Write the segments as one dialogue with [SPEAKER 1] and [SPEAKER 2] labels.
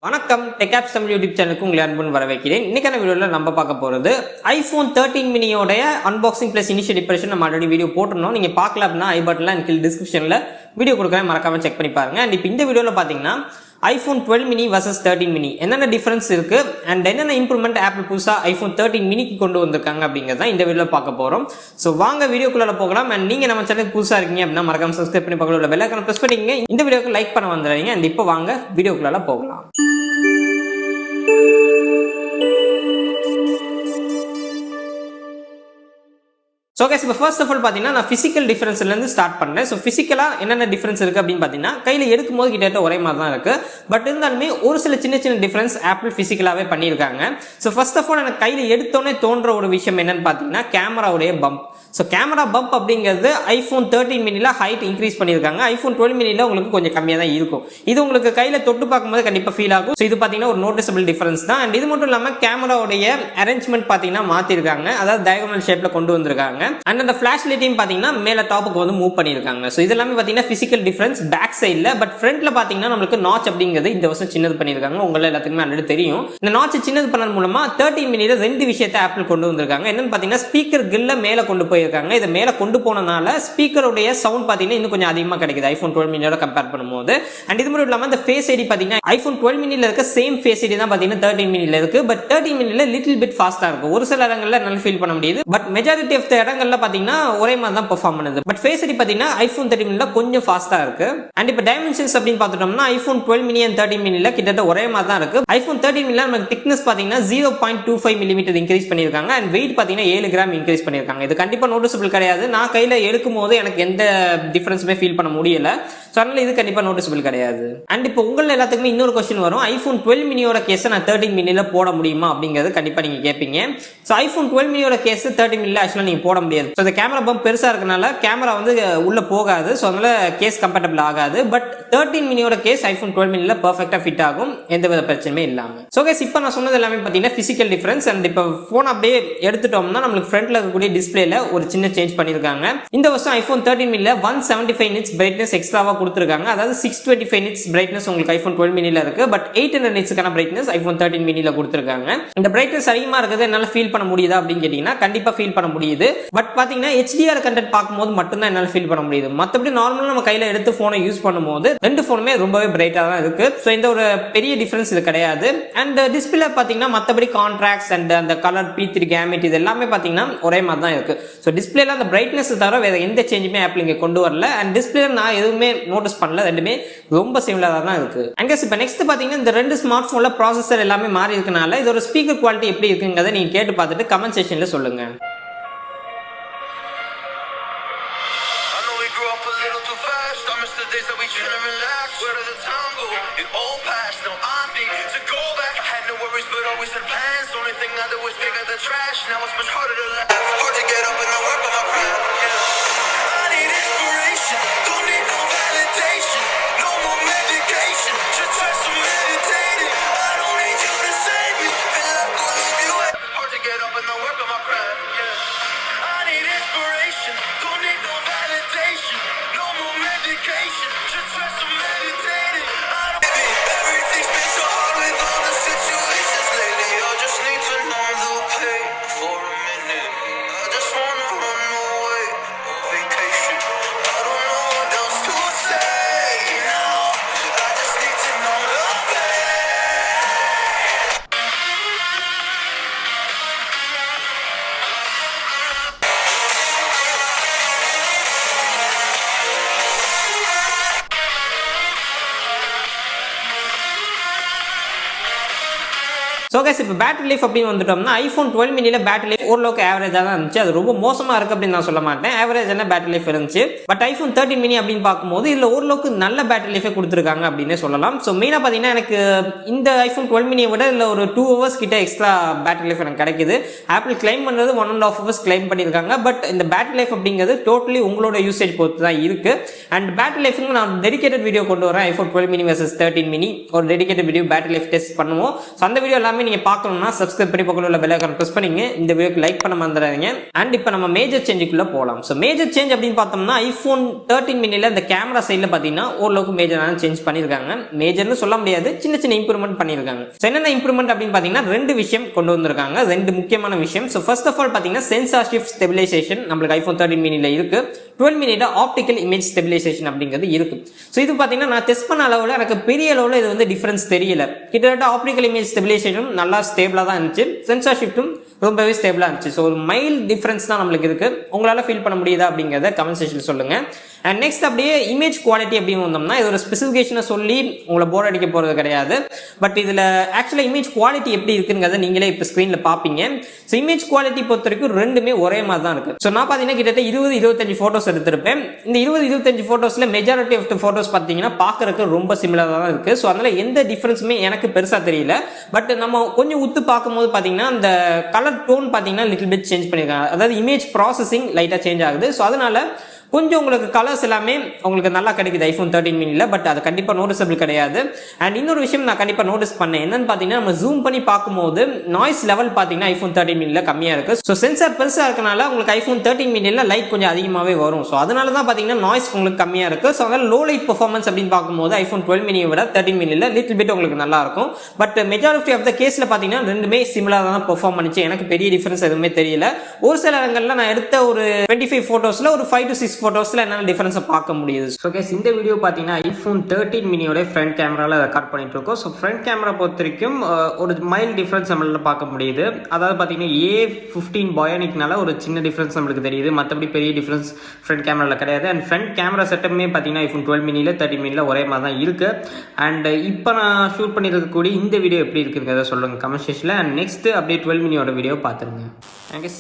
[SPEAKER 1] வணக்கம் TechApps Tamil YouTube சேனலுக்கு உங்களை அன்புடன் வரவேற்கிறேன். இன்னைக்கான வீடியோவில் நம்ம பார்க்க போகிறது iPhone 13 மினியோடைய அன்பாக்சிங் ப்ளஸ் இனிஷியல் டிப்ரெஷன் நம்ம ஆல்ரெடி வீடியோ போட்டிருந்தோம். நீங்கள் பார்க்கல அப்படின்னா ஐ பட்டனில் எனக்கு டிஸ்கிரிப்ஷனில் வீடியோ கொடுக்குறேன், மறக்காம செக் பண்ணி பாருங்க. அண்ட் இப்போ இந்த வீடியோவில் பார்த்தீங்கன்னா iPhone 12 mini vs 13 mini என்னென்ன டிஃபரன்ஸ் இருக்கு அண்ட் என்னென்ன இம்ப்ரூவ்மெண்ட் ஆப்பிள் புதுசா iPhone 13 மினிக்கு கொண்டு வந்திருக்காங்க அப்படிங்கிறத இந்த வீடியோவில் பார்க்க போறோம். ஸோ வாங்க வீடியோக்குள்ள போகலாம். அண்ட் நீங்க நம்ம சேனலுக்கு புதுசா இருக்கீங்க அப்படின்னா மறக்காம சப்ஸ்கிரைப் பண்ணி பக்கத்துல உள்ள பெல் ஐகானை பிரஸ் பண்ணிக்கங்க. இந்த வீடியோக்கு லைக் பண்ண வந்துடுறீங்க. அண்ட் இப்போ வாங்க வீடியோக்குள்ள போகலாம். ஸோ கைஸ் இப்போ ஃபர்ஸ்ட் ஆஃப் ஆல் பார்த்தீங்கன்னா நான் ஃபிசிக்கல் டிஃபரன்ஸ்லேருந்து ஸ்டார்ட் பண்ணேன். ஸோ ஃபிசிக்கலாக என்னென்ன டிஃபரன்ஸ் இருக்குது அப்படின்னு பார்த்தீங்கன்னா கையில் எடுக்கும்போது கிட்டத்தட்ட ஒரே மாதிரி தான் இருக்குது. பட் இருந்தாலுமே ஒரு சில சின்ன சின்ன டிஃபரன்ஸ் ஆப்பிள் ஃபிசிக்கலாகவே பண்ணியிருக்காங்க. ஸோ ஃபர்ஸ்ட் ஆஃப் ஆல் எனக்கு கையில் எடுத்தோன்னே தோன்ற ஒரு விஷயம் என்னன்னு பார்த்தீங்கன்னா கேமராவுடைய பம்ப். ஸோ கேமரா பம்ப் அப்படிங்கிறது iPhone 13 மினியில் ஹைட் இன்க்ரீஸ் பண்ணியிருக்காங்க. iPhone 12 மினியில் உங்களுக்கு கொஞ்சம் கம்மியாக தான் இருக்கும். இது உங்களுக்கு கையில் தொட்டு பார்க்கும்போது கண்டிப்பாக ஃபீல் ஆகும். ஸோ இது பார்த்தீங்கன்னா ஒரு நோட்டிசபிள் டிஃபரன்ஸ் தான். அண்ட் இது மட்டும் இல்லாமல் கேமராவுடைய அரேஞ்ச்மெண்ட் பார்த்தீங்கன்னா மாற்றிருக்காங்க, அதாவது டயகனல் ஷேப்பில் கொண்டு வந்திருக்காங்க. அண்ட் அந்த ஃபிளாஷ் லைட்டையும் பார்த்தீங்கன்னா மேலே டாப்புக்கு வந்து மூவ் பண்ணியிருக்காங்க. ஸோ இது எல்லாமே பார்த்தீங்கன்னா ஃபிசிக்கல் டிஃபரன்ஸ் பேக் சைடில். பட் ஃப்ரண்ட்ல பார்த்தீங்கன்னா நம்மளுக்கு நாச் அப்படிங்கிறது இந்த வருஷம் சின்னது பண்ணியிருக்காங்க. உங்களை எல்லாத்துக்குமே ஆல்ரெடி தெரியும். இந்த நாச் சின்னது பண்ணது மூலமா 13 மினியில் ரெண்டு விஷயத்தை ஆப்பிள் கொண்டு வந்திருக்காங்க. என்னன்னு பார்த்தீங்கன்னா ஸ்பீக்கர் கில்ல மேலே கொண்டு போயிருக்காங்க. இதை மேலே கொண்டு போனனால ஸ்பீக்கருடைய சவுண்ட் பார்த்தீங்கன்னா இன்னும் கொஞ்சம் அதிகமாக கிடைக்குது iPhone 12 மினியோட கம்பேர் பண்ணும்போது. அண்ட் இது மட்டும் இல்லாமல் இந்த ஃபேஸ் ஐடி பார்த்தீங்கன்னா iPhone 12 மினியில் இருக்க சேம் ஃபேஸ் ஐடி தான் பார்த்தீங்கன்னா 13 மினியில் இருக்கு. பட் 13 மினியில் லிட்டில் பிட் ஃபாஸ்ட்டாக இருக்கு. ஒரு சில இடங்கள்ல நல்லா ஃபீல் பண்ண முடியுது. பட் மெஜாரிட்டி ஆஃப் த இடங்கள்ல பார்த்தீங்கன்னா ஒரே மாதிரி தான் பெர்ஃபார்ம் பண்ணுது. பட் ஃபேஸ் ஐடி பார்த்தீங்கன்னா iPhone 13 மினியில் கொஞ்சம் ஃபாஸ்ட்டாக இருக்கு. அண்ட் இப்போ டைமென்ஷன்ஸ் அப்படின்னு பார்த்துட்டோம்னா iPhone 12 மினி அண்ட் 13 மினியில் கிட்டத்தட்ட ஒரே மாதிரி தான் இருக்கு. iPhone 13 மினியில் நமக்கு திக்னஸ் பார்த்தீங்கன்னா 0.25 மில்லிமீட்டர் இன்க்ரீஸ் பண்ணியிருக்காங்க. அண்ட் வெயிட் பார்த்தீங்கன்னா 7 கிராம் இன்க்ரீஸ் பண்ணியிருக்காங்க. இது கண்டிப்பாக நோட்டிசபிள் கிடையாது. நான் கையில் எடுக்கும் போது எனக்கு எந்த டிஃபரன்ஸுமே ஃபீல் பண்ண முடியல. ஸோ அதனால இது கண்டிப்பாக நோட்டிசபிள் கிடையாது. அண்ட் இப்போ உங்கள் எல்லாத்துக்குமே இன்னொரு கொஸ்டின் வரும், iPhone 12 மினியோட கேஸை நான் 13 மினியில் போட முடியுமா அப்படிங்கிறது கண்டிப்பாக நீங்கள் கேட்பீங்க. ஸோ iPhone 12 மினியோட கேஸ் 13 மினியில் ஆக்சுவலாக நீங்கள் போட முடியாது. ஸோ இந்த கேமரா பம்ப் பெருசாக இருக்கனால கேமரா வந்து உள்ள போகாது. ஸோ அதனால கேஸ் கம்பேட்டபிள் ஆகாது. பட் 13 மினியோட கேஸ் iPhone 12 மினியில் பர்ஃபெக்டாக ஃபிட் ஆகும், எந்த வித பிரச்சனையுமே இல்லாமல். ஸோ கேஸ் இப்போ நான் சொன்னது எல்லாமே பார்த்தீங்கன்னா ஃபிசிக்கல் டிஃபரன்ஸ். அண்ட் இப்போ ஃபோன் அப்படியே எடுத்துட்டோம்னா நம்மளுக்கு ஃப்ரண்ட்ல இருக்கக்கூடிய டிஸ்பிளேல ஒரு சின்ன சேஞ்ச் பண்ணியிருக்காங்க. இந்த வருஷம் iPhone 13 மினியில் 175 nits பிரைட்னஸ் எக்ஸ்ட்ராவா கொடுத்துருக்காங்க. அதாவது 625 nits பிரைட்னஸ் உங்களுக்கு iPhone 12 மினியில் இருக்கு. பட் 800 nitsக்கான பிரைட்னஸ் iPhone 13 மினியில் கொடுத்துருக்காங்க. இந்த பிரைட்னஸ் அதிகமா இருக்குது என்னால ஃபீல் பண்ண முடியுதா அப்படின்னு கேட்டீங்கன்னா கண்டிப்பா ஃபீல் பண்ண முடியுது. பட் பாத்தீங்கன்னா HDR கண்டென்ட் பார்க்கும்போது மட்டும்தான் என்னால ஃபீல் பண்ண முடியுது. மற்றபடி நார்மலா நம்ம கையில எடுத்து போனை யூஸ் பண்ணும்போது ரெண்டு போனுமே ரொம்பவே பிரைட்டா தான் இருக்கு. ஸோ இந்த ஒரு பெரிய டிஃபரன்ஸ் இது கிடையாது. அண்ட் டிஸ்பிளே பாத்தீங்கன்னா மற்றபடி கான்ட்ராக்ட்ஸ் அண்ட் அந்த கலர் P3 கேமெட் இது எல்லாமே பாத்தீங்கன்னா ஒரே மாதிரி தான் இருக்கு. ஸோ டிஸ்பிளேல அந்த பிரைட்னஸ் தவிர வேற எந்த சேஞ்சுமே ஆப்பிள் இங்க கொண்டு வரல. அண்ட் டிஸ்பிளே நான் எதுவுமே நோட்டீஸ் பண்ணல, ரெண்டுமே ரொம்ப சிமிலரா தான் இருக்கு. அண்ட் இப்போ நெக்ஸ்ட் பாத்தீங்கன்னா இந்த ரெண்டு ஸ்மார்ட் போன்ல ப்ராசஸர் எல்லாமே மாறி இருக்கனால இதோட ஸ்பீக்கர் குவாலிட்டி எப்படி இருக்குங்கிறத நீங்க கேட்டு பார்த்துட்டு கமெண்ட் செக்ஷன்ல சொல்லுங்க. ஸோ கைஸ் இப்போ பேட்டரி லைஃப் அப்படின்னு வந்துட்டோம்னா iPhone 12 மினியில் பேட்டரி லைஃப் ஓரளவுக்கு ஆவரேஜாக தான் இருந்துச்சு. அது ரொம்ப மோசமாக இருக்குது அப்படின்னு நான் சொல்ல மாட்டேன். ஆவரேஜான பேட்டரி லைஃப் இருந்துச்சு. பட் iPhone 13 மினி அப்படின்னு பார்க்கும்போது இதில் ஓரளவுக்கு நல்ல பேட்டரி லைஃபே கொடுத்துருக்காங்க அப்படின்னே சொல்லலாம். ஸோ மெயினாக பார்த்தீங்கன்னா எனக்கு இந்த iPhone 12 மினியை விட இதில் ஒரு 2 hours கிட்ட எக்ஸ்ட்ரா பேட்டரி லைஃப் எனக்கு கிடைக்குது. ஆப்பிள் கிளைம் பண்ணுறது 1.5 hours கிளைம் பண்ணியிருக்காங்க. பட் இந்த பேட்டரி லைஃப் அப்படிங்கிறது டோட்டலி உங்களோட யூசேஜ் பொறுத்து தான் இருக்கு. அண்ட் பேட்டரி லைஃபுக்கு நான் டெடிகேட்டட் வீடியோ கொண்டு வரேன். iPhone 12 மினி vs 13 மினி ஒரு dedicated video battery life test பண்ணுவோம். ஸோ அந்த வீடியோ எல்லாமே எல்லாமே நீங்க பார்க்கணும்னா சப்ஸ்கிரைப் பண்ணி பக்கத்துல உள்ள பெல் ஐகான் பிரஸ் பண்ணீங்க. இந்த வீடியோக்கு லைக் பண்ண மறந்துடாதீங்க. அண்ட் இப்போ நம்ம மேஜர் சேஞ்சுக்குள்ள போகலாம். ஸோ மேஜர் சேஞ்ச் அப்படின்னு பார்த்தோம்னா ஐபோன் 13 மினில இந்த கேமரா சைடில் பார்த்தீங்கன்னா ஓரளவுக்கு மேஜரான சேஞ்ச் பண்ணியிருக்காங்க. மேஜர்னு சொல்ல முடியாது, சின்ன சின்ன இம்ப்ரூவ்மெண்ட் பண்ணியிருக்காங்க. ஸோ என்னென்ன இம்ப்ரூவ்மெண்ட் அப்படின்னு பார்த்தீங்கன்னா 2 விஷயம் கொண்டு வந்திருக்காங்க, 2 முக்கியமான விஷயம். ஸோ ஃபர்ஸ்ட் ஆஃப் ஆல் பார்த்தீங்கன்னா சென்சார் ஷிஃப்ட் ஸ்டெபிலைசேஷன் நம்மளுக்கு ஐபோன் 13 மினில இருக்கு. 12 மினில ஆப்டிக்கல் இமேஜ் ஸ்டெபிலைசேஷன் அப்படிங்கிறது இருக்கு. ஸோ இது பார்த்தீங்கன்னா நான் டெஸ்ட் பண்ண அளவில் எனக்கு பெரிய அளவில் இது வந்து டிஃபரன்ஸ் தெரியல. கிட்டத்தட்ட ஆப்டிக்கல் இமேஜ் ஸ்டெபிலைசேஷனும் நல்லா ஸ்டேபிளாக தான் இருந்துச்சு, சென்சார் ஷிஃப்ட்டும் ரொம்பவே ஸ்டேபிளாக இருந்துச்சு. ஸோ ஒரு மைல்ட் டிஃபரன்ஸ் தான் நம்மளுக்கு இருக்கு. உங்களால் ஃபீல் பண்ண முடியுதா அப்படிங்கிறத கமெண்ட் செக்ஷனில் சொல்லுங்க. அண்ட் நெக்ஸ்ட் அப்படியே இமேஜ் குவாலிட்டி அப்படின்னு வந்தோம்னா இது ஒரு ஸ்பெசிஃபிகேஷனை சொல்லி உங்களை போர் அடிக்க போகிறது கிடையாது. பட் இதில் ஆக்சுவலாக இமேஜ் குவாலிட்டி எப்படி இருக்குங்கிறத நீங்களே இப்போ ஸ்க்ரீனில் பார்ப்பீங்க. ஸோ இமேஜ் குவாலிட்டி பொறுத்த வரைக்கும் ரெண்டுமே ஒரே மாதிரி தான் இருக்கு. ஸோ நான் பார்த்தீங்கன்னா கிட்டத்தட்ட 20-25 ஃபோட்டோஸ் எடுத்திருப்பேன். இந்த 20-25 ஃபோட்டோஸில் மெஜாரிட்டி ஆஃப் த ஃபோட்டோஸ் பார்த்தீங்கன்னா பார்க்கறதுக்கு ரொம்ப சிமிலராக தான் இருக்கு. ஸோ அதனால எந்த டிஃபரன்ஸுமே எனக்கு பெருசாக தெரியல. பட் நம்ம கொஞ்சம் உத்து பார்க்கும்போது பார்த்தீங்கன்னா அந்த கலர் டோன் பார்த்தீங்கன்னா லிட்டில் பிட் சேஞ்ச் பண்ணியிருக்காங்க. அதாவது இமேஜ் ப்ராசஸிங் லைட்டாக சேஞ்ச் ஆகுது. ஸோ அதனால கொஞ்சம் உங்களுக்கு கலர்ஸ் எல்லாமே உங்களுக்கு நல்லா கிடைக்குது ஐபோன் 13 மினில. பட் அது கண்டிப்பாக நோட்டிசபிள் கிடையாது. அண்ட் இன்னொரு விஷயம் நான் கண்டிப்பாக நோட்டீஸ் பண்ணேன், என்னன்னு பார்த்தீங்கன்னா நம்ம ஜூம் பண்ணி பார்க்கும்போது நாய்ஸ் லெவல் பார்த்தீங்கன்னா ஐபோன் 13 மினில கம்மியாக இருக்கு. ஸோ சென்சார் பெருசாக இருக்கனால உங்களுக்கு ஐபோன் 13 மினில லைட் கொஞ்சம் அதிகமாகவே வரும். ஸோ அதனால தான் பார்த்தீங்கன்னா நாய்ஸ் உங்களுக்கு கம்மியாக இருக்கு. ஸோ அதனால லோ லைட் பெர்ஃபார்மன்ஸ் அப்படின்னு பார்க்கும்போது ஐபோன் 12 மினியை விட 13 மினில லிட்டில் பிட் உங்களுக்கு நல்லா இருக்கும். பட் மெஜாரிட்டி ஆஃப் த கேஸில் பார்த்தீங்கன்னா ரெண்டுமே சிமிலராக தான் பெர்ஃபார்ம் பண்ணிச்சு. எனக்கு பெரிய டிஃபரன்ஸ் எதுவுமே தெரியல. ஒரு சில இடங்கள்ல நான் எடுத்த ஒரு 25 ஃபோட்டோஸ்ல ஒரு 5 to 6 ஃபோட்டோஸ்ல என்னால் டிஃபரன்ஸை பார்க்க முடியுது. ஸோ கேஸ் இந்த வீடியோ பார்த்தீங்கன்னா ஐபோன் 13 மினியோட ஃப்ரண்ட் கேமராவில் ரெக்கார்ட் பண்ணிட்டு இருக்கோம். ஸோ ஃப்ரண்ட் கேமரா பொறுத்த வரைக்கும் ஒரு மைல்ட் டிஃபரன்ஸ் நம்மளால பார்க்க முடியுது. அதாவது பார்த்தீங்கன்னா A15 பயோனிக்னால ஒரு சின்ன டிஃபரன்ஸ் நம்மளுக்கு தெரியுது, மற்றபடி பெரிய டிஃபரன்ஸ் ஃப்ரண்ட் கேமராவில் கிடையாது. அண்ட் ஃப்ரண்ட் கேமரா செட்டப்புமே பார்த்தீங்கன்னா ஐபோன் 12 மினியில் 13 மினியில் ஒரே மாதிரி தான் இருக்கு. அண்ட் இப்போ நான் ஷூட் பண்ணியிருக்கக்கூடிய இந்த வீடியோ எப்படி இருக்குங்கிறத சொல்லுங்க கமெண்ட் செக்ஷனில். அண்ட் நெக்ஸ்ட் அப்படியே 12 மினியோட வீடியோ பார்த்துருங்க.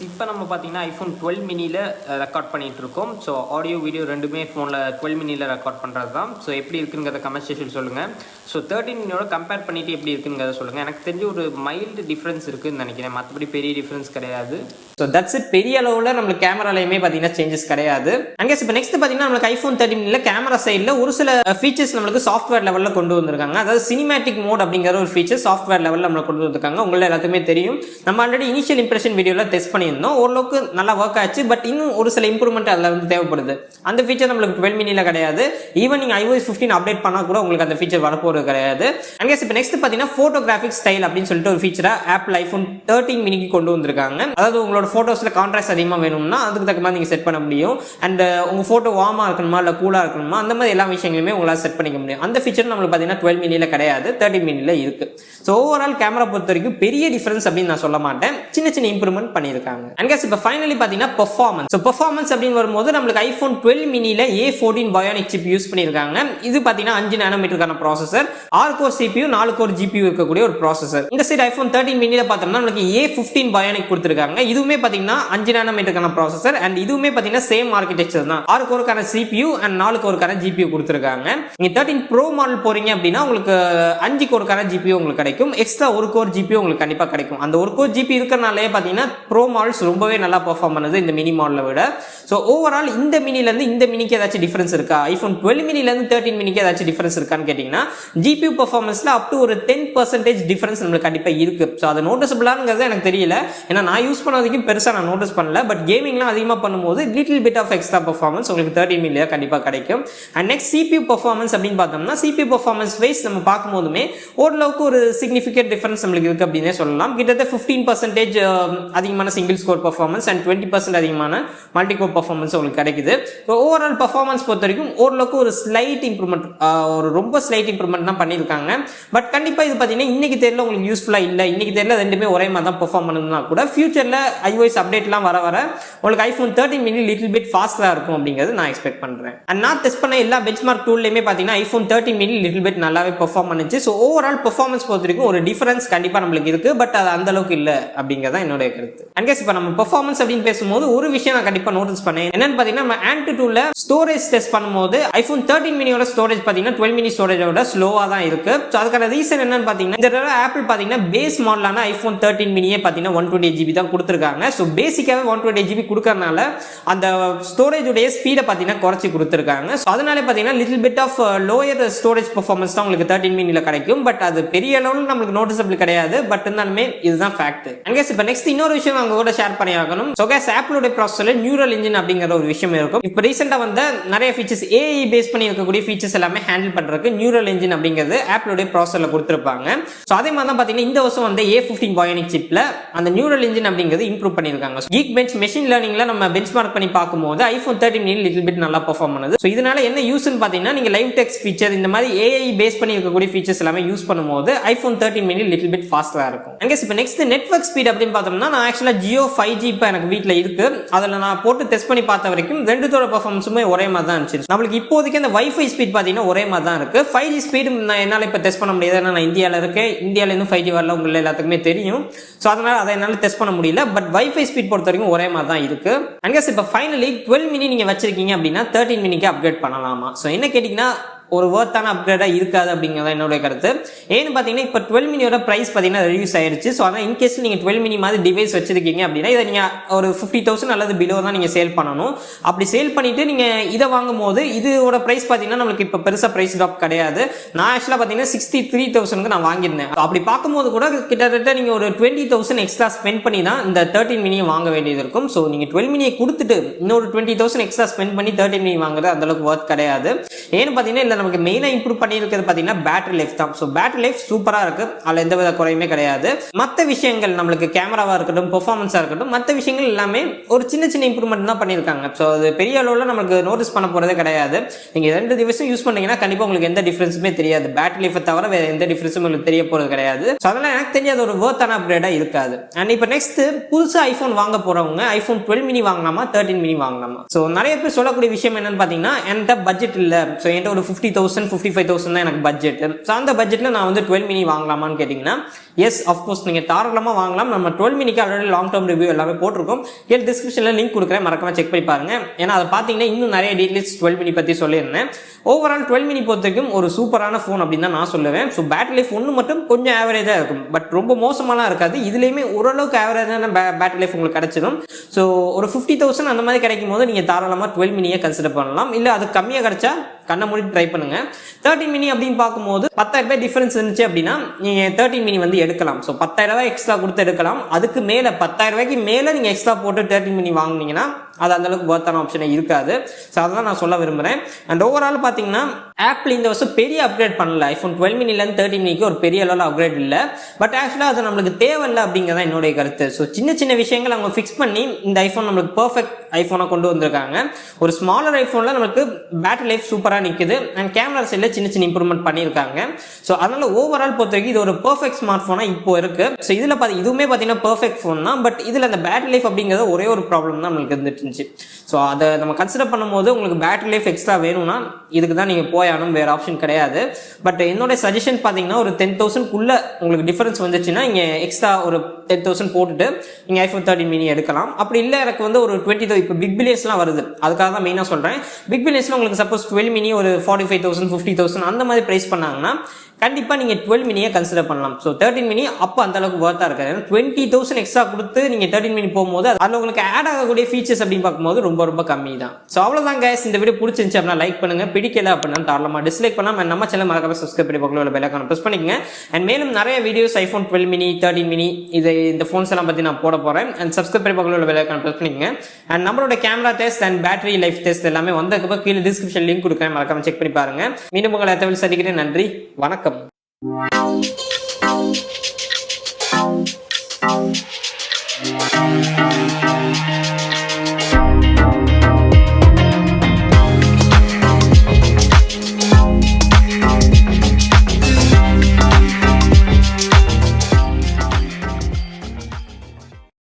[SPEAKER 1] இப்போ நம்ம பார்த்தீங்கன்னா ஐபோன் 12 மினியில் ரெக்கார்ட் பண்ணிட்டு இருக்கோம். ஸோ ஆடியோ வீடியோ ரெண்டுமே ஃபோனில் 12 மினியில் ரெக்கார்ட் பண்ணுறது தான். ஸோ எப்படி இருக்குங்கிறத கமெண்ட் செக்ஷன் சொல்லுங்கள். ஸோ 13 மினியோட கம்பேர் பண்ணிவிட்டு எப்படி இருக்குங்கிறத சொல்லுங்கள். எனக்கு தெரிஞ்ச ஒரு மைல்டு டிஃப்ரென்ஸ் இருக்குதுன்னு நினைக்கிறேன், மற்றபடி பெரிய டிஃப்ரென்ஸ் கிடையாது. So that's it. பெரிய அளவில் நம்மளுக்கு கேமராலையுமே பார்த்தீங்கன்னா சேஞ்சஸ் கிடையாது. அங்கே இப்போ நெக்ஸ்ட் பார்த்தீங்கன்னா நம்மளுக்கு ஐபோன் 13 மினியில் கேமரா சைடில் ஒரு சில ஃபீச்சர்ஸ் நம்மளுக்கு சாஃப்ட்வேர் லெவலில் கொண்டு வந்திருக்காங்க. அதாவது சினிமேட்டிக் மோட் அப்படிங்கிற ஒரு ஃபீச்சர் சாஃப்ட்வேர் லெவலில் நம்மளுக்கு கொண்டு வந்திருக்காங்க. உங்களுக்கு எல்லாத்துக்குமே தெரியும், நம்ம ஆல்ரெடி இனிஷியல் இம்ப்ரெஷன் வீடியோவில் டெஸ்ட் பண்ணியிருந்தோம், ஓரளவுக்கு நல்லா ஒர்க் ஆச்சு. பட் இன்னும் ஒரு சில இம்ப்ரூவ்மெண்ட் அதில் வந்து தேவைப்படுது. அந்த ஃபீச்சர் நம்மளுக்கு 12 மினியில் கிடையாது. ஈவன் நீங்கள் iOS 15 அப்டேட் பண்ணால் கூட உங்களுக்கு அந்த ஃபீச்சர் வரப்போகிறது கிடையாது. அங்கே இப்போ நெக்ஸ்ட் பார்த்தீங்கன்னா ஃபோட்டோகிராஃபிக் ஸ்டைல் அப்படின்னு சொல்லிட்டு ஒரு ஃபீச்சரை ஆப்பிள் ஐபோன் 13 மினிக்கு கொண்டு வந்திருக்காங்க. அதாவது உங்களோட ஃபோட்டோஸில் கான்ட்ராஸ்ட் அதிகமாக வேணும்னா அதுக்கு தக்க மாதிரி நீங்கள் செட் பண்ண முடியும். அண்ட் உங்கள் ஃபோட்டோ வார்மாக இருக்கணுமா இல்லை கூலாக இருக்கணுமா அந்த மாதிரி எல்லா விஷயங்களுமே உங்களால் செட் பண்ணிக்க முடியும். அந்த ஃபீச்சர் நம்மளுக்கு பார்த்தீங்கன்னா 12 மினியில் கிடையாது, 13 மினியில் இருக்கு. ஸோ ஓவரால் கேமரா பொறுத்த வரைக்கும் பெரிய டிஃபரன்ஸ் அப்படின்னு நான் சொல்ல மாட்டேன், சின்ன சின்ன இம்ப்ரூவ்மெண்ட் பண்ணியிருக்காங்க. அண்ட் இப்போ ஃபைனலி பார்த்தீங்கன்னா பெர்ஃபார்மன்ஸ். ஸோ பெர்ஃபார்மன்ஸ் அப்படின்னு வரும்போது நம்மளுக்கு ஐபோன் 12 மினியில் A14 பயோனிக் சிப் யூஸ் பண்ணியிருக்காங்க. இது பார்த்தீங்கன்னா 5 நானோமீட்டருக்கான processor, 6 core CPU 4 core GPU இருக்கக்கூடிய ஒரு ப்ராசஸர். இந்த சைடு ஐபோன் 13 மினியில் பார்த்தோம்னா நம்மளுக்கு A15 பயோனிக் கொடுத்துருக்காங்க. இதுவுமே பார்த்தீங்கன்னா 5 நானோமீட்டருக்கான ப்ராசஸர். அண்ட் இதுவுமே பார்த்தீங்கன்னா சேம் ஆர்கிடெக்சர் தான், 6 கோருக்கான CPU அண்ட் 4 கோருக்கான GPU கொடுத்துருக்காங்க. நீங்க 13 ப்ரோ மாடல் போறீங்க அப்படின்னா உங்களுக்கு 5 கோருக்கான GPU உங்களுக்கு கிடைக்கும், எக்ஸ்ட்ரா 1 கோர் GPU உங்களுக்கு கண்டிப்பாக கிடைக்கும். அந்த 1 கோர் GPU இருக்கிறனாலே பார்த்தீங்கன்னா ப்ரோ மாடல்ஸ் ரொம்பவே நல்லா பெர்ஃபார்ம் பண்ணுது இந்த மினி மாடலை விட. ஸோ ஓவரால் இந்த மினிலேருந்து இந்த மினிக்கு ஏதாச்சும் டிஃபரன்ஸ் இருக்கா, ஐபோன் 12 மினிலேருந்து 13 மினிக்கு ஏதாச்சும் டிஃபரன்ஸ் இருக்கான்னு கேட்டிங்கன்னா GPU பெர்ஃபார்மன்ஸில் அப் டு ஒரு 10% டிஃபரன்ஸ் நம்மளுக்கு கண்டிப்பாக இருக்கு. ஸோ அது நோட்டிசபிளாங்கிறது எனக்கு தெரியல, ஏன்னா நான் யூஸ் பண்ணதுக்கும் பெருசாக நான் நோட்டீஸ் பண்ணல. பட் கேமிங்லாம் அதிகமாக பண்ணும்போது little bit of extra performance உங்களுக்கு 13 மினியில் கண்டிப்பாக கிடைக்கும். அண்ட் நெக்ஸ்ட் CPU பெர்ஃபார்மன்ஸ் அப்படின்னு பார்த்தோம்னா CPU பெர்ஃபார்மன்ஸ் வைஸ் நம்ம பார்க்கும்போதுமே ஓரளவுக்கு ஒரு சிக்னிஃபிகன்ட் டிஃபரன்ஸ் நம்மளுக்கு இருக்கு அப்படின்னே சொல்லலாம். கிட்டத்தட்ட 15% அதிகமான சிங்கிள் ஸ்கோர் பெர்ஃபார்மன்ஸ் அண்ட் 20% அதிகமான மல்டி கோர் பெர்ஃபார்மன்ஸ் உங்களுக்கு கிடைக்குது. ஓவரால் பெர்ஃபார்மன்ஸ் பொறுத்த வரைக்கும் ஓரளவுக்கு ஒரு ஸ்லைட் இம்ப்ரூவ்மெண்ட், ஒரு ரொம்ப ஸ்லைட் இம்ப்ரூவ்மெண்ட் தான் பண்ணியிருக்காங்க. பட் கண்டிப்பாக இது பார்த்தீங்கன்னா இன்னைக்கு தேர்ல உங்களுக்கு யூஸ்ஃபுல்லாக இல்லை, இன்னைக்கு தேர்ல ரெண்டுமே ஒரே மாதிரி தான் பெர்ஃபார்ம் பண்ணுதுன்னா கூட ஃபியூச்சரில் iOS அப்டேட்லாம் வர வர உங்களுக்கு ஐபோன் 13 மினி லிட்டில் பிட் ஃபாஸ்ட்டாக இருக்கும் அப்படிங்கிறது நான் எக்ஸ்பெக்ட் பண்ணுறேன். அண்ட் நான் டெஸ்ட் பண்ண எல்லா பெஞ்ச்மார்க் டூல்லையுமே பார்த்தீங்கன்னா ஐபோன் 13 மினி லிட்டில் பிட் நல்லாவே பெர்ஃபார்ம் பண்ணுச்சு. ஸோ ஓவரால் பெர்ஃபார்மன்ஸ் பொறுத்த வரைக்கும் ஒரு டிஃபரன்ஸ் கண்டிப்பாக நம்மளுக்கு இருக்கு, பட் அது அந்த அளவுக்கு இல்லை அப்படிங்கிறதான் என்னுடைய கருத்து. அண்ட் இப்போ நம்ம பெர்ஃபார்மன்ஸ் அப்படின்னு பேசும்போது ஒரு விஷயம் நான் கண்டிப்பாக நோட்டீஸ் பண்ணேன், என்னன்னு பார்த்தீங்கன்னா நம்ம Ant 2ல ஸ்டோரேஜ் டெஸ்ட் பண்ணும்போது ஐபோன் 13 மினியோட ஸ்டோரேஜ் பாத்தீங்கன்னா 12 மினி ஸ்டோரேஜோட ஸ்லோவா தான் இருக்கு. ஸோ அதுக்கான ரீசன் என்னன்னு பாத்தீங்கன்னா இந்த தடவை ஆப்பிள் பாத்தீங்கன்னா பேஸ் மாடலான ஐபோன் 13 மினியே பாத்தீங்கன்னா 128GB தான் கொடுத்துருக்காங்க. ஸோ பேசிக்காவே 128GB கொடுக்கறதுனால அந்த ஸ்டோரேஜோடைய ஸ்பீடை பாத்தீங்கன்னா குறைச்சி கொடுத்துருக்காங்க. ஸோ அதனால பாத்தீங்கன்னா little bit of lower storage performance தான் உங்களுக்கு 13 மினில கிடைக்கும். பட் அது பெரிய அளவில் நம்மளுக்கு நோட்டிசபிள் கிடையாது. பட் இருந்தாலுமே இதுதான் ஃபேக்ட். அங்கேஸ் இப்போ நெக்ஸ்ட் இன்னொரு விஷயம் அவங்க கூட ஷேர் பண்ணி ஆகணும். ஸோ கேஸ் ஆப்பிளோட ப்ராசஸர்ல நியூரல் இன்ஜின் அப்படிங்கிற ஒரு விஷயம் இருக்கும். இப்போ ரீசெண்டா வந்து நிறைய ஃபீச்சர்ஸ் ஏஐ பேஸ் பண்ணி இருக்கக்கூடிய ஃபீச்சர்ஸ் எல்லாமே ஹேண்டில் பண்றதுக்கு நியூரல் இன்ஜின் அப்படிங்கிறது ஆப்பிளோட ப்ராசஸர்ல கொடுத்திருப்பாங்க. ஸோ அதே மாதிரி தான் பாத்தீங்கன்னா இந்த வருஷம் வந்து A15 பயோனிக் சிப்ல அந்த நியூரல் இன்ஜின் அப்படிங்கிறது இம்ப்ரூவ் பண்ணிருக்காங்க. கீக் பெஞ்ச் மெஷின் லேர்னிங்ல நம்ம பெஞ்ச் மார்க் பண்ணி பார்க்கும்போது ஐபோன் 13 மினி லிட்டில் பிட் நல்லா பெர்ஃபார்ம் பண்ணுது. ஸோ இதனால என்ன யூஸ்ன்னு பாத்தீங்கன்னா நீங்க லைவ் டெக்ஸ்ட் ஃபீச்சர் இந்த மாதிரி ஏஐ பேஸ் பண்ணி இருக்கக்கூடிய ஃபீச்சர்ஸ் எல்லாமே யூஸ் பண்ணும்போது ஐபோன் 13 மினி லிட்டில் பிட் ஃபாஸ்டா இருக்கும். அங்கேஸ் இப்போ நெக்ஸ்ட் நெட்வொர்க் ஸ்பீட் அப்படின்னு பார்த்தோம்னா நான் ஆக்சுவலா ஜியோ 5G இப்போ எனக்கு வீட்டில் இருக்கு. அதில் நான் போட்டு டெஸ்ட் பண்ணி பார்த்த வரைக்கும் ரெண்டுத்தோட பெர்ஃபார்மன்ஸுமே ஒரே மாதிரி தான் இருந்துச்சு. நம்மளுக்கு இப்போதைக்கு அந்த வைஃபை ஸ்பீட் பார்த்தீங்கன்னா ஒரே மாதிரி தான் இருக்கு. 5G ஸ்பீடு என்னால் இப்போ டெஸ்ட் பண்ண முடியாது. நான் இந்தியாவில் இருக்கேன். இந்தியாவில் இன்னும் 5G வரல, உங்களுக்கு எல்லாத்துக்குமே தெரியும். ஸோ அதனால அதை என்னால் டெஸ்ட் பண்ண முடியல. பட் வைஃபை ஸ்பீட் பொறுத்த வரைக்கும் ஒரே மாதிரி தான் இருக்கு. அங்கேஸ் இப்போ ஃபைனலி 12 மினி நீங்க வச்சிருக்கீங்க அப்படின்னா 13 மினிக்கு அப்கிரேட் பண்ணலாமா? ஸோ என்ன கேட்டீங்கன்னா ஒரு வர்த்தான அப்கிரேடா இருக்காது அப்படிங்கிறத என்னோட கருத்து. ஏன்னு பாத்தீங்கன்னா இப்போ 12 மினியோட பிரைஸ் பாத்தீங்கன்னா ரெடியூஸ் ஆயிருச்சு. ஸோ அதான் இன்கேஸ் நீங்க 12 மினி மாதிரி டிவைஸ் வச்சிருக்கீங்க அப்படின்னா இதை நீங்க ஒரு 50,000 அல்லது பிலோ தான் நீங்க சேல் பண்ணணும். அப்படி சேல் பண்ணிட்டு நீங்க இதை வாங்கும் போது இதோட பிரைஸ் பாத்தீங்கன்னா நம்மளுக்கு இப்போ பெருசா பிரைஸ் ட்ராப் கிடையாது. நான் ஆக்சுவலா பாத்தீங்கன்னா 63,000 நான் வாங்கியிருந்தேன். அப்படி பார்க்கும்போது கூட கிட்டத்தட்ட நீங்க ஒரு 20,000 எக்ஸ்ட்ரா ஸ்பெண்ட் பண்ணி தான் இந்த 13 மினியை வாங்க வேண்டியது இருக்கும். ஸோ நீங்க 12 மினியை கொடுத்துட்டு இன்னொரு 20,000 எக்ஸ்ட்ரா ஸ்பெண்ட் பண்ணி 13 மினி வாங்குறது அந்த அளவுக்கு ஒர்த் கிடையாது. ஏன்னு பாத்தீங்கன்னா நமக்கு மெயினா இம்ப்ரூவ் பண்ணியிருக்கிறது பாத்தீங்கன்னா பேட்டரி லைஃப் தான். ஸோ பேட்டரி லைஃப் சூப்பரா இருக்கு. அதுல எந்த வித குறையுமே கிடையாது. மற்ற விஷயங்கள் நம்மளுக்கு கேமராவா இருக்கட்டும், பெர்ஃபார்மன்ஸா இருக்கட்டும், மற்ற விஷயங்கள் எல்லாமே ஒரு சின்ன சின்ன இம்ப்ரூவ்மெண்ட் தான் பண்ணியிருக்காங்க. ஸோ அது பெரிய அளவில் நமக்கு நோட்டீஸ் பண்ண போறதே கிடையாது. நீங்க ரெண்டு டிவைஸும் யூஸ் பண்ணீங்கன்னா கண்டிப்பா உங்களுக்கு எந்த டிஃபரன்ஸுமே தெரியாது. பேட்டரி லைஃப் தவிர வேற எந்த டிஃபரன்ஸும் உங்களுக்கு தெரிய போறது கிடையாது. ஸோ அதெல்லாம் எனக்கு தெரியாத ஒரு வர்த்தான அப்கிரேடா இருக்காது. அண்ட் இப்போ நெக்ஸ்ட் புதுசா ஐபோன் வாங்க போறவங்க ஐபோன் 12 மினி வாங்கலாமா 13 மினி வாங்கலாமா? ஸோ நிறைய பேர் சொல்லக்கூடிய விஷயம் என்னன்னு பாத்தீங்கன்னா என்கிட்ட பட்ஜெட் இல்ல. ஸோ என்கிட்ட ஒரு 50,000 55,000 தான் எனக்கு பட்ஜெட். ஸோ அந்த பட்ஜெட்ல நான் வந்து 12 மினி வாங்கலாமான்னு கேட்டீங்கன்னா எஸ் அஃப்கோர்ஸ் நீங்க தாராளமா வாங்கலாம். நம்ம 12 மினிக்கு ஆல்ரெடி லாங் டர்ம் ரிவ்யூ எல்லாமே போட்டிருக்கோம். கீழே டிஸ்கிரிப்ஷன்ல லிங்க் கொடுக்குறேன், மறக்காம செக் பண்ணி பாருங்க. ஏன்னா அதை பாத்தீங்கன்னா இன்னும் நிறைய டீடைல்ஸ் 12 மினி பத்தி சொல்லியிருந்தேன். ஓவரால் 12 மினி பொறுத்த வரைக்கும் ஒரு சூப்பரான போன் அப்படின்னு தான் நான் சொல்லுவேன். ஸோ பேட்டரி லைஃப் ஒன்று மட்டும் கொஞ்சம் ஆவரேஜா இருக்கும். பட் ரொம்ப மோசமாலாம் இருக்காது. இதுலயுமே ஓரளவுக்கு ஆவரேஜான பேட்டரி லைஃப் உங்களுக்கு கிடைச்சிடும். ஸோ ஒரு 50,000 அந்த மாதிரி கிடைக்கும் போது நீங்க தாராளமா 12 மினியை கன்சிடர் பண்ணலாம். இல்ல அது கம்மியா கிடைச்சா கண்ண மூடி ட்ரை பண்ணுங்க. 13 மினி அப்படின்னு பார்க்கும்போது 10,000 ரூபாய் டிஃபரன்ஸ் இருந்துச்சு அப்படின்னா நீங்க 13 மினி வந்து எடுக்கலாம். ஸோ 10,000 ரூபாய் எக்ஸ்ட்ரா கொடுத்து எடுக்கலாம். அதுக்கு மேல 10,000 ரூபாய்க்கு மேல நீங்க எக்ஸ்ட்ரா போட்டு 13 மினி வாங்கினீங்கன்னா அது அந்த அளவுக்கு வர்த்தான ஆப்ஷனே இருக்காது. ஸோ அதான் நான் சொல்ல விரும்புறேன். அண்ட் ஓவரால் பாத்தீங்கன்னா ஆப்பிள் இந்த வருஷம் பெரிய அப்கிரேட் பண்ணல. ஐபோன் 12 மினில இருந்து 13 மினிக்கு ஒரு பெரிய அளவில் அப்கிரேட் இல்ல. பட் ஆக்சுவலா அது நம்மளுக்கு தேவையில்லை அப்படிங்கிறதா என்னுடைய கருத்து. ஸோ சின்ன சின்ன விஷயங்கள் அவங்க ஃபிக்ஸ் பண்ணி இந்த ஐபோன் நம்மளுக்கு பெர்ஃபெக்ட் ஐபோனா கொண்டு வந்திருக்காங்க. ஒரு ஸ்மாலர் ஐபோன்ல நமக்கு பேட்டரி லைஃப் சூப்பரா நிக்குது. அண்ட் கேமரா சைட்ல சின்ன சின்ன இம்ப்ரூவ்மெண்ட் பண்ணியிருக்காங்க. ஸோ அதனால ஓவரால் பொறுத்த வரைக்கும் இது ஒரு பெர்ஃபெக்ட் ஸ்மார்ட் போனா இப்போ இருக்கு. ஸோ இதுல இதுவுமே பாத்தீங்கன்னா பெர்ஃபெக்ட் போன் தான். பட் இதுல அந்த பேட்டரி லைஃப் அப்படிங்கிறது ஒரே ஒரு ப்ராப்ளம் தான் நம்மளுக்கு இருந்துட்டு இருந்துச்சு. ஸோ அதை நம்ம கன்சிடர் பண்ணும்போது உங்களுக்கு பேட்டரி லைஃப் எக்ஸ்ட்ரா வேணும்னா இதுக்கு தான் நீங்க போயானும், வேற ஆப்ஷன் கிடையாது. பட் என்னோட சஜஷன் பாத்தீங்கன்னா ஒரு 10,000 உங்களுக்கு டிஃபரன்ஸ் வந்துச்சுன்னா இங்க எக்ஸ்ட்ரா ஒரு 10,000 போட்டுட்டு நீங்க ஐபோன் 13 மினி எடுக்கலாம். அப்படி இல்ல எனக்கு வந்து ஒரு 20,000 இப்போ பிக் பில்லியன்ஸ்லாம் வருது, அதுக்காக தான் மெயினா சொல்றேன். பிக் பில்லியன்ஸ்ல உங்களுக்கு சப்போஸ் 12 மினி ஒரு 45,000 50,000 அந்த மாதிரி பிரைஸ் பண்ணாங்கன்னா கண்டிப்பா நீங்க 12 மினியை கன்சிடர் பண்ணலாம். ஸோ 13 மினி அப்ப அந்த அளவுக்கு வர்த்தா இருக்காது. 20,000 எக்ஸ்ட்ரா கொடுத்து நீங்க 13 மினி போகும்போது அதுல உங்களுக்கு ஆட் ஆகக்கூடிய ஃபீச்சர்ஸ் அப்படின்னு பார்க்கும்போது ரொம்ப ரொம்ப கம்மி தான். ஸோ அவ்வளவுதான் கைஸ். இந்த வீடியோ பிடிச்சிருந்துச்சு அப்படின்னா லைக் பண்ணுங்க, பிடிக்கல அப்படின்னா தாராளமா டிஸ்லைக் பண்ணலாம். நம்ம சேனல் மறக்காம சப்ஸ்கிரைப் பண்ணி பக்கத்துல பெல் ஐகானை பிரஸ் பண்ணிக்கங்க. அண்ட் மேலும் நிறைய வீடியோஸ் ஐபோன் 12 மினி 13 மினி இந்த போன்ஸ் எல்லாம் பத்தி நான் போட போறேன். அண்ட் சப்ஸ்கிரைப் பண்ணி பக்கத்துல பெல் ஐகானை பிரஸ் பண்ணிக்கங்க. அண்ட் நம்மளோட camera test and battery life test எல்லாமே வந்ததுக்கு கீழே டிஸ்கிரிப்ஷன் லிங்க் கொடுக்குறேன், மறக்காம செக் பண்ணி பாருங்க. மீண்டும் உங்களை சந்திக்கிறேன். நன்றி, வணக்கம்.